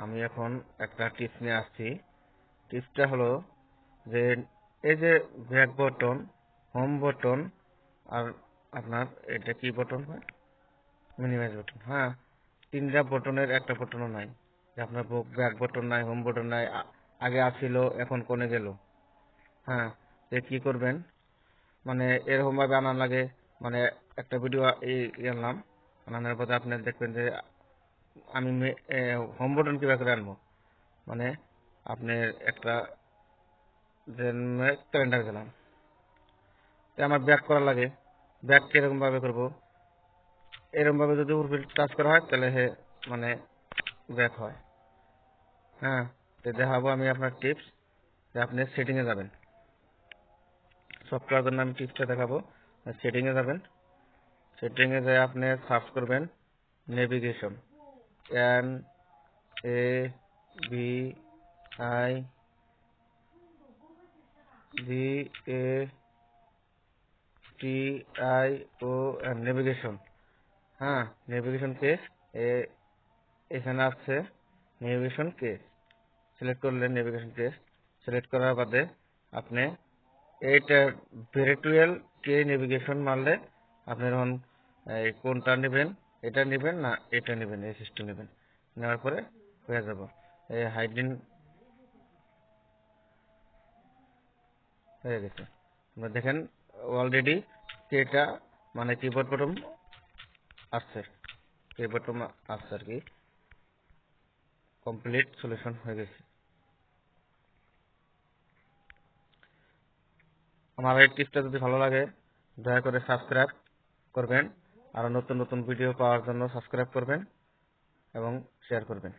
আমি এখন একটা টিপস নিয়ে আসছি। টিপসটা হলো যে এই যে ব্যাক বটন, হোম বটন আর আপনার এটা কি বটন হয়, মিনিমাইজ বটন। হ্যাঁ, তিনটা বটনের একটা বটনও নাই। যে আপনার ব্যাক বটন নাই, হোম বটন নাই, আগে আসছিল এখন কোনে গেল। হ্যাঁ, যে কি করবেন, মানে এরকম ভাবে আনার লাগে। মানে একটা ভিডিও আনলাম, আনানোর পরে আপনি দেখবেন যে আমি হোম বটন কিভাবে করে আনবো। মানে আপনার একটা ক্যালেন্ডার গেলাম, আমার ব্যাক করা লাগে। ব্যাক কিরকম ভাবে করবো, এরকম ভাবে যদি উপর টাচ করা হয় তাহলে মানে ব্যাক হয়। হ্যাঁ, তো দেখাবো আমি আপনার টিপস। যে আপনি সেটিং এ যাবেন, সফটওয়্যার জন্য আমি টিপসটা দেখাবো। সেটিং এ যাবেন, সেটিং এ যাই আপনি সার্চ করবেন নেভিগেশন, NAVIGATION নেভিগেশন। হ্যাঁ, নেভিগেশন কেস এখানে আছে। নেভিগেশন কেস সিলেক্ট করলেন, নেভিগেশন কেস সিলেক্ট করার বাদে আপনি এইটা ভেরিটুয়াল কে নেভিগেশন মারলে আপনি এখন কোনটা নেবেন, এটা নেবেন না এটা নেবেন, এই সিস্টেম নেবেন। নেওয়ার পরে হয়ে যাব। এই হাইডিং হয়ে গেছে। আপনারা দেখেন অলরেডি এটা মানে কিবোর্ড বটন আসছে, কিবোর্ড বটন আসছে আর কি। কমপ্লিট সলিউশন হয়ে গেছে। আমার এই টিপসটা যদি ভালো লাগে দয়া করে সাবস্ক্রাইব করবেন, আর নতুন নতুন ভিডিও পাওয়ার জন্য সাবস্ক্রাইব করবেন এবং শেয়ার করবেন।